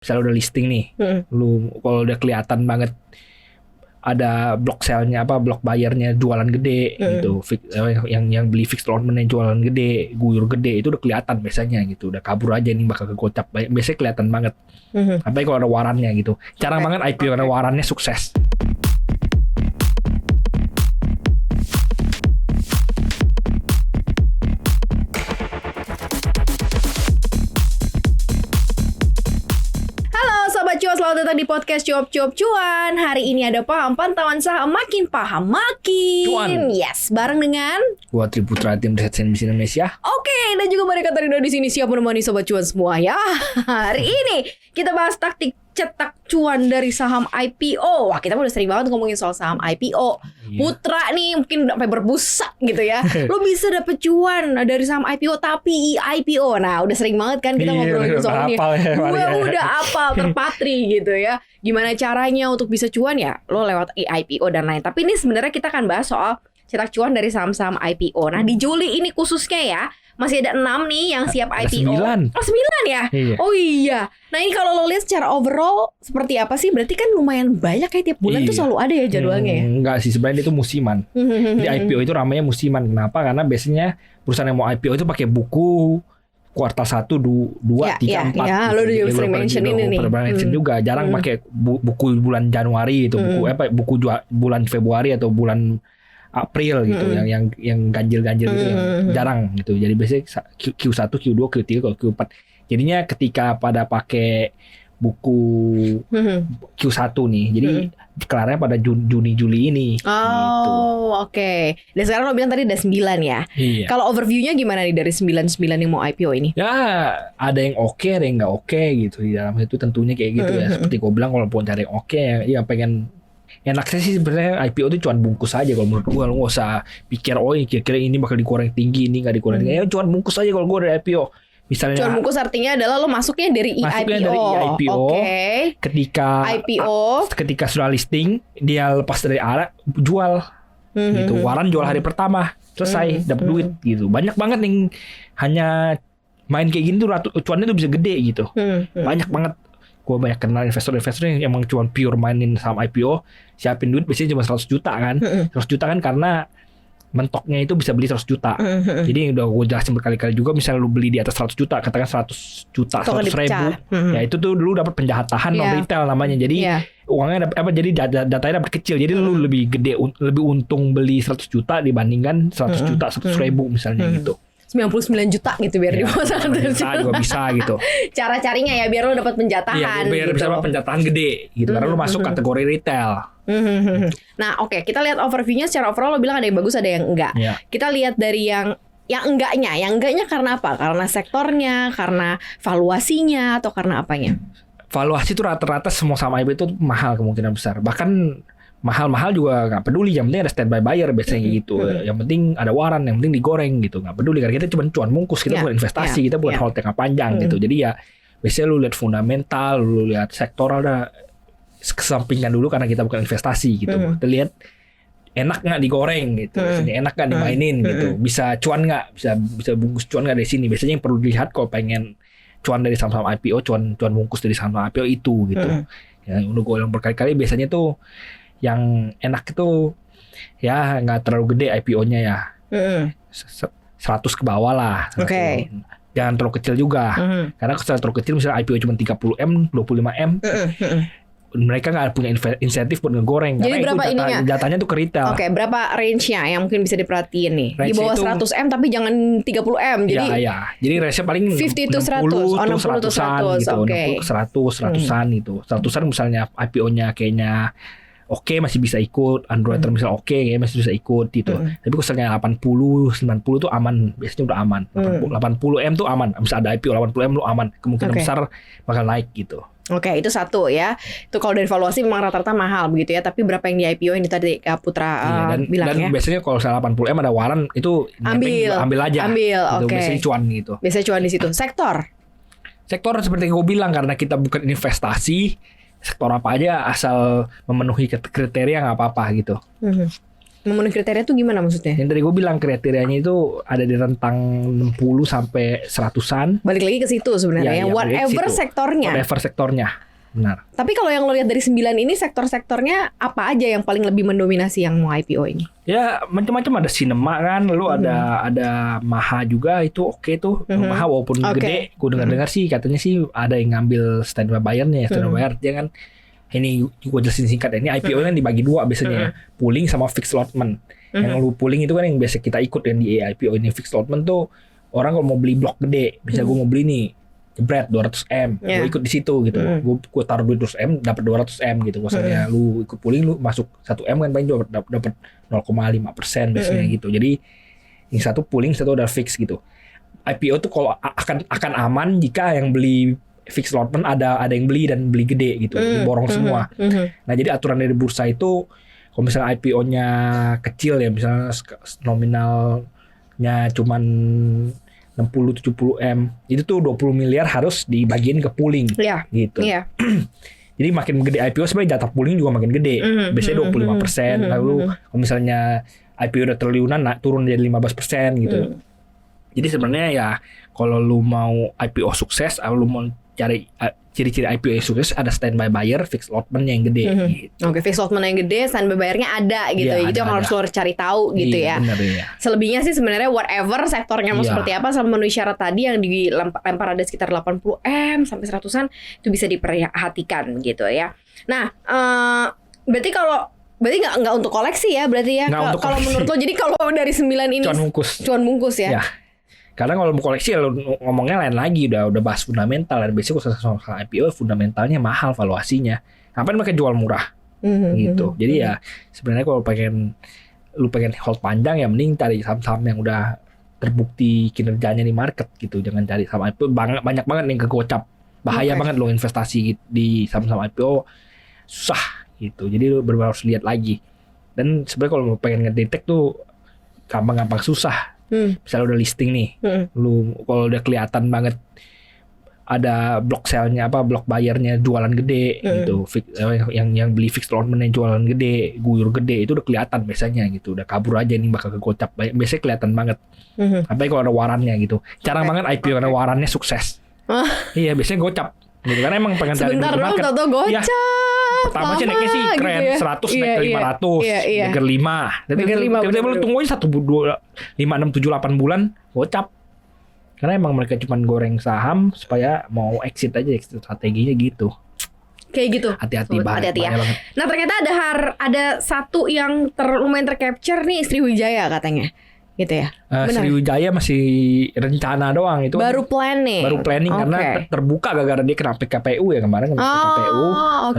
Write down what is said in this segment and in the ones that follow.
Misalnya udah listing nih, lu kalau udah kelihatan banget ada block sell-nya blok bayarnya jualan gede gitu, yang beli fixed order-nya jualan gede, guyur gede, itu udah kelihatan biasanya gitu, udah kabur aja nih bakal kegocap, biasanya kelihatan banget. Apalagi kalau ada warannya gitu, jarang banget IPO karena warannya sukses. Cuan, selamat datang di podcast Cuap-Cuap Cuan. Hari ini ada paham pantauan saham makin paham makin cuan. Yes, bareng dengan gua Triputra, tim riset CNBC Indonesia. Oke, dan juga Marika Tarina di sini siap menemani sobat cuan semua ya. Hari ini kita bahas taktik cetak cuan dari saham IPO. Wah, kita udah sering banget ngomongin soal saham IPO. Putra nih mungkin sampai berbusa gitu ya. Lo bisa dapet cuan dari saham IPO tapi IPO. Nah, udah sering banget kan kita ngobrolin soal ini. Gue udah apal terpatri gitu ya. Gimana caranya untuk bisa cuan ya? Lo lewat IPO dan lain. Tapi ini sebenarnya kita akan bahas soal cetak cuan dari saham-saham IPO. Nah, di Juli ini khususnya ya, masih ada 6 nih yang siap IPO. 9. Oh 9 ya? Iya. Oh iya. Nah ini kalau lo lihat secara overall seperti apa sih? Berarti kan lumayan banyak kayak tiap bulan tuh selalu ada ya jadwalnya ya? Enggak sih, sebenarnya itu musiman. Di IPO itu ramainya musiman. Kenapa? Karena biasanya perusahaan yang mau IPO itu pakai buku kuartal 1, 2, 3, 4. Ya, lo juga sering mention ini nih. Pernah mention juga. Jarang pakai buku bulan Januari itu, buku bulan Februari atau bulan April gitu, yang ganjil-ganjil gitu, yang jarang gitu. Jadi biasanya Q1, Q2, Q3, kalau Q4. Jadinya ketika pada pakai buku Q1 nih, jadi kelarnya pada Juni Juli ini. Oh, gitu. Oke. Dan sekarang lo bilang tadi ada 9 ya. Iya. Kalau overviewnya gimana nih dari 9 yang mau IPO ini? Ya, ada yang oke, ada yang nggak oke gitu. Di dalam itu tentunya kayak gitu ya. Seperti gue bilang, kalau mau cari yang oke, ya pengen. Enaknya sih sebenarnya IPO itu cuan bungkus aja kalau menurut gue. Lo nggak usah pikir kira-kira ini bakal digoreng tinggi, ini nggak digoreng tinggi. Ya cuan bungkus aja kalau gue dari IPO. Misalnya cuan bungkus artinya adalah lo masuknya dari IPO. Okay. Ketika sudah listing, dia lepas dari ARA, jual gitu. Waran jual hari pertama, selesai, dapat duit gitu. Banyak banget yang hanya main kayak gini tuh cuannya tuh bisa gede gitu. Banyak banget. Gue banyak kenal investor-investor yang emang cuma pure mainin saham IPO, siapin duit biasanya cuma 100 juta kan. 100 juta kan karena mentoknya itu bisa beli 100 juta. Jadi udah gue jelasin berkali-kali juga, misalnya lu beli di atas 100 juta, katakan 100 juta, 100 ribu, ya itu tuh dulu dapat penjahatan non retail namanya. Jadi uangnya jadi datanya dapat kecil. Jadi lu lebih gede, lebih untung beli 100 juta dibandingkan 100 juta, 100 ribu misalnya gitu. 99 juta gitu biar di bawah 100 juta juga bisa gitu. Cara carinya ya biar lo dapat penjatahan. Iya, biar gitu. bisa dapat penjatahan gede gitu. Karena lo masuk kategori retail. Nah, oke, kita lihat overviewnya secara overall. Lo bilang ada yang bagus, ada yang enggak. Kita lihat dari yang enggaknya. Yang enggaknya karena apa? Karena sektornya, karena valuasinya, atau karena apanya? Valuasi itu rata-rata semua saham IPO itu mahal kemungkinan besar. Bahkan mahal-mahal juga nggak peduli, yang penting ada standby buyer biasanya gitu. Yang penting ada waran, yang penting digoreng gitu, nggak peduli karena kita cuma cuan bungkus, kita buat investasi, kita buat hold jangka panjang gitu. Jadi ya biasanya lu lihat fundamental, lu lihat sektoral, ada kesampingkan dulu karena kita bukan investasi gitu. Kita lihat enak nggak digoreng gitu, biasanya enak nggak dimainin gitu, bisa cuan nggak, bisa bungkus cuan nggak dari sini. Biasanya yang perlu dilihat kalau pengen cuan dari saham-saham IPO, cuan bungkus dari saham IPO itu gitu. Yang udah gue bilang berkali-kali, biasanya tuh yang enak itu ya nggak terlalu gede IPO-nya ya, 100 ke bawah lah. Jangan terlalu kecil juga, karena kalau terlalu kecil misalnya IPO cuma 30M, 25M, mereka nggak punya insentif buat ngegoreng. Jadi karena berapa itu datanya tuh ke retail. Oke, berapa range-nya yang mungkin bisa diperhatiin nih? Range di bawah 100M tapi jangan 30M. Jadi Jadi range-nya paling 50 to 100, 60 to 100 gitu. 60 ke 100, 100-an gitu. 100-an misalnya IPO-nya kayaknya oke, masih bisa ikut. Android misalnya oke, kayaknya masih bisa ikut gitu. Tapi kalau misalnya 80, 90 tuh aman. Biasanya udah aman. 80M tuh aman. Bisa ada IPO 80M tuh aman. Kemungkinan besar bakal naik gitu. Oke, itu satu ya. Itu kalau dari valuasi memang rata-rata mahal begitu ya. Tapi berapa yang di IPO ini tadi Kak Putra bilang dan ya. Biasanya kalau 80M ada waran itu ambil aja. Oke. Biasanya cuan gitu. Biasanya cuan di situ. Sektor seperti yang gue bilang, karena kita bukan investasi, sektor apa aja asal memenuhi kriteria nggak apa-apa gitu. Memenuhi kriteria tuh gimana maksudnya? Yang tadi gue bilang kriterianya itu ada di rentang 60 sampai 100-an. Balik lagi ke situ sebenarnya. Iya, Whatever situ. sektornya. Whatever sektornya. Benar. Tapi kalau yang lo lihat dari 9 ini sektor-sektornya apa aja yang paling lebih mendominasi yang mau IPO ini? Ya macam-macam, ada Sinema kan, lalu ada Maha juga, itu oke tuh. Maha walaupun gede, gue dengar-dengar sih katanya sih ada yang ngambil standby buyer-nya. Standby buyer dia kan, ini gue jelasin singkat, ini IPO kan dibagi dua biasanya, pooling sama fixed allotment. Yang lu pooling itu kan yang biasa kita ikut yang di IPO ini. Fixed allotment tuh orang kalau mau beli blok gede, bisa gue mau beli nih jebret 200M, gue ikut di situ gitu. Gue taruh duit 200M dapat 200M gitu. Maksudnya lu ikut pooling, lu masuk 1M kan paling dapat 0,5% biasanya gitu. Jadi yang satu pooling, satu udah fix gitu. IPO tuh kalau akan aman jika yang beli fixed allotment ada yang beli dan beli gede gitu, diborong semua. Nah jadi aturan dari bursa itu kalau misalnya IPO-nya kecil ya, misalnya nominalnya cuman 60-70M, itu tuh 20 miliar harus dibagiin ke pooling gitu. Jadi makin gede IPO sebenarnya jatah pooling juga makin gede. Biasanya 25%. Lalu kalau misalnya IPO udah triliunan turun jadi 15% gitu. Jadi sebenarnya ya kalau lu mau IPO sukses, lu mau cari ciri-ciri IPO yang sukses, ada standby buyer, fixed allotment yang gede. Gitu. Oke, fixed allotment yang gede, standby buyer-nya ada gitu. Ya, itu yang harus lo cari tahu gitu ya. Bener, ya. Selebihnya sih sebenarnya whatever sektornya mau seperti apa, sama memenuhi syarat tadi yang dilempar ada sekitar 80M sampai 100-an itu bisa diperhatikan gitu ya. Nah, berarti nggak untuk koleksi ya berarti ya. Kalau menurut lo, jadi kalau dari 9 ini cuan bungkus ya. Karena kalau mau koleksi ya ngomongnya lain lagi, udah bahas fundamental, dan biasanya kalau soal IPO fundamentalnya mahal valuasinya. Ngapain mereka jual murah gitu. Jadi ya sebenarnya kalau lu pengen hold panjang ya mending cari saham-saham yang udah terbukti kinerjanya di market gitu. Jangan cari saham IPO, banyak banget yang kegocap. Bahaya banget lo investasi di saham-saham IPO, susah gitu. Jadi lu benar-benar harus lihat lagi. Dan sebenarnya kalau mau pengen ngedetek tuh gampang-gampang susah. Misalnya udah listing nih, lu kalau udah kelihatan banget ada block sale-nya blok bayarnya jualan gede gitu, yang beli fixed allotment jualan gede, guyur gede, itu udah kelihatan biasanya gitu, udah kabur aja nih bakal kegocap, biasanya kelihatan banget. Apalagi kalau ada warannya gitu, jarang banget IPO karena warannya sukses. Iya biasanya gocap. Gitu. Karena emang pengen cari sebentar dulu market. Tau gocap. Ya, pertama sih naiknya sih keren, gitu ya. 100 naik ke 500, naik ke 5. Tiba-tiba lu tunggu aja 1, 2, 5, 6, 7, 8 bulan gocap. Karena emang mereka cuma goreng saham supaya mau exit aja, exit strateginya gitu. Kayak gitu. Hati-hati banget. Ya. Nah ternyata ada satu yang lumayan tercapture nih, Sriwijaya katanya. Gitu ya. Sriwijaya masih rencana doang itu. Baru planning. Karena terbuka gara-gara dia kena PKPU ya kemarin kena PKPU.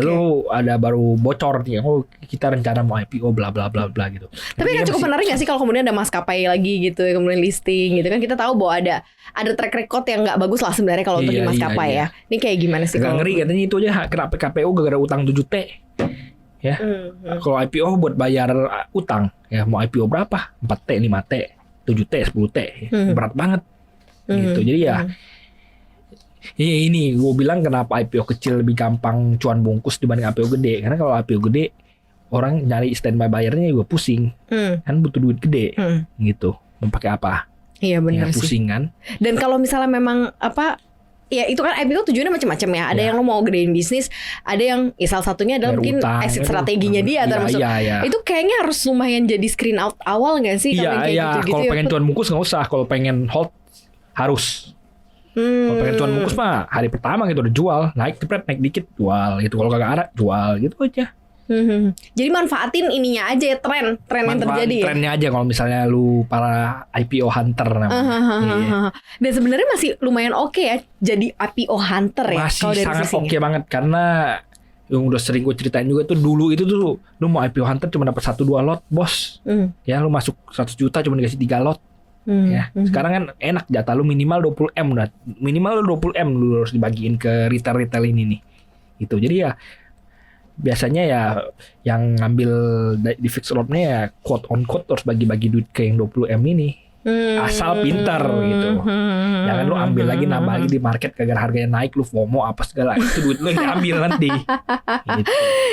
Lalu ada baru bocor nih, kita rencana mau IPO bla bla bla bla gitu. Tapi kan cukup menarik gak sih kalau kemudian ada maskapai lagi gitu, kemudian listing gitu kan, kita tahu bahwa ada track record yang nggak bagus lah sebenarnya kalau untuk di maskapai ya. Ini kayak gimana sih? Agak ngeri katanya itu aja kena PKPU gara-gara utang 7T. Ya, kalau IPO buat bayar utang, ya mau IPO berapa? 4T, 5T, 7T, 10T, berat banget, gitu. Jadi ya, ini gue bilang kenapa IPO kecil lebih gampang cuan bungkus dibanding IPO gede, karena kalau IPO gede orang nyari standby bayarnya juga pusing, kan butuh duit gede, gitu. Mau pakai apa? Iya benar ya, sih. Pusing kan. Dan kalau misalnya memang ya itu kan IPO tujuannya macam-macam ya. Ada yang lo mau gedein bisnis, ada yang salah satunya adalah mungkin exit strateginya dia termasuk. Itu kayaknya harus lumayan jadi screen out awal nggak sih? Iya. Kalau pengen cuan bungkus nggak usah. Kalau pengen hold harus. Kalau pengen cuan bungkus mah hari pertama gitu udah jual, naik dikit jual gitu. Kalau kagak ada jual gitu aja. Jadi manfaatin ininya aja ya, tren yang terjadi. Trennya aja kalau misalnya lu para IPO hunter namanya. Dan sebenarnya masih lumayan oke ya jadi IPO hunter ya. Masih sangat oke banget karena yang udah sering gue ceritain juga tuh, dulu itu tuh lu mau IPO hunter cuma dapat 1-2 lot bos. Ya lu masuk 100 juta cuma dikasih 3 lot. Ya, sekarang kan enak, jatah lu minimal 20M udah. Minimal lu 20M lu harus dibagiin ke retail ini nih. Gitu. Jadi ya biasanya ya yang ngambil di fixed allotment ya quote on quote harus bagi-bagi duit ke yang 20M ini Asal pinter gitu. Jangan lu ambil lagi nambah lagi di market gara harganya naik, lu FOMO apa segala, itu duit lu yang diambil nanti. Gitu.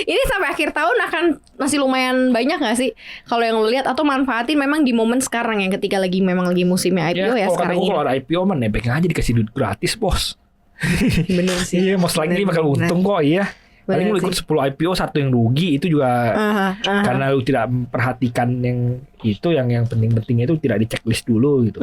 Ini sampai akhir tahun akan masih lumayan banyak gak sih kalau yang lu lihat, atau manfaatin memang di momen sekarang yang ketika lagi memang lagi musimnya IPO ya kalau sekarang kata ini. kalau ada IPO mah nebeng aja dikasih duit gratis, bos. Bener sih. Iya, most likely bakal untung kok, iya. Paling lu ikut 10 IPO satu yang rugi, itu juga karena lu tidak memperhatikan yang itu, yang penting-pentingnya itu tidak di checklist dulu gitu.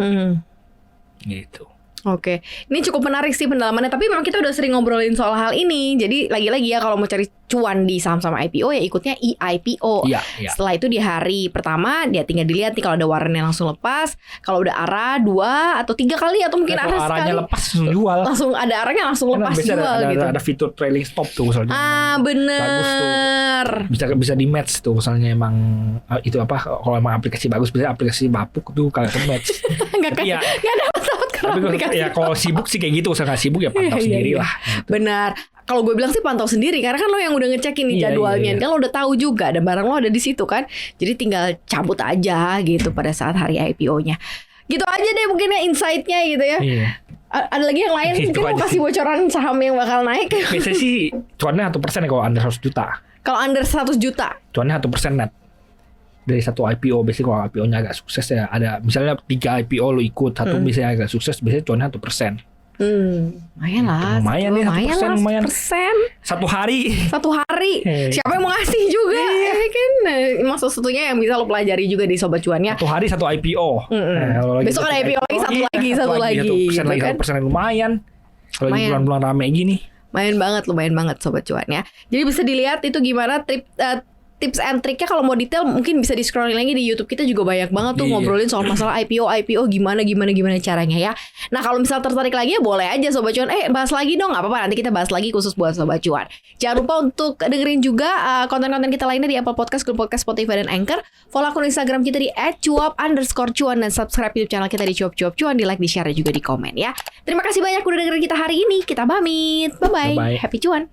Gitu. Oke, ini cukup menarik sih pendalamannya. Tapi memang kita udah sering ngobrolin soal hal ini. Jadi lagi-lagi ya, kalau mau cari cuan di saham-saham IPO ya ikutnya IPO. Iya. Setelah itu di hari pertama dia tinggal dilihat nih, kalau ada warnanya langsung lepas. Kalau udah arah 2 atau 3 kali atau mungkin Nah, arah kalau arahnya sekali, lepas langsung jual. langsung ada arahnya langsung Karena lepas biasanya jual gitu. ada fitur trailing stop tuh misalnya. Bagus tuh. Bener. Bisa di match tuh misalnya, emang itu apa, kalau emang aplikasi bagus, biasanya aplikasi bapuk tuh kagak ke match. Nggak Tapi ya, dapat karena tapi aplikasi. ya kalau sibuk sih kayak gitu, usah nggak sibuk ya pantau sendiri lah. Benar. Kalau gue bilang sih pantau sendiri, karena kan lo yang udah ngecekin nih jadwalnya, kan lo udah tahu juga dan barang lo ada di situ kan. Jadi tinggal cabut aja gitu pada saat hari IPO-nya. Gitu aja deh mungkin ya insight-nya gitu ya. Iya. Ada lagi yang lain Itu mungkin mau aja kasih bocoran saham yang bakal naik. Biasanya sih cuannya 1% ya kalau under 100 juta. Kalau under 100 juta. Cuannya 1% net. Dari satu IPO, biasanya kalau IPO-nya agak sukses ya, ada misalnya 3 IPO lo ikut, satu misalnya agak sukses, biasanya cuannya 1%. Lumayan lah. Lumayan nih, 1%, lumayan. 1%. Satu hari. Satu hari. Siapa yang mau ngasih juga ya kan? Nah, maksud satunya yang bisa lo pelajari juga di Sobat Cuannya. Satu hari satu IPO. Kalau lagi Besok ada IPO lagi, satu lagi. 1% lagi, gitu kan? 1% lumayan. Kalau lagi Lumayan. bulan-bulan rame gini. Lumayan banget Sobat Cuan ya. Jadi bisa dilihat itu gimana tips and triknya. Kalau mau detail mungkin bisa di scrolling lagi di YouTube kita juga banyak banget tuh ngobrolin soal masalah IPO gimana caranya ya. Nah kalau misal tertarik lagi ya boleh aja Sobat Cuan bahas lagi dong, nggak apa-apa, nanti kita bahas lagi khusus buat Sobat Cuan. Jangan lupa untuk dengerin juga konten-konten kita lainnya di Apple Podcast, Google Podcast, Spotify dan Anchor. Follow akun Instagram kita di @cuap_cuan dan subscribe YouTube channel kita di Cuap Cuan, di like, di share juga di komen ya. Terima kasih banyak udah dengerin kita hari ini. Kita pamit. Bye bye. Bye-bye. Happy cuan.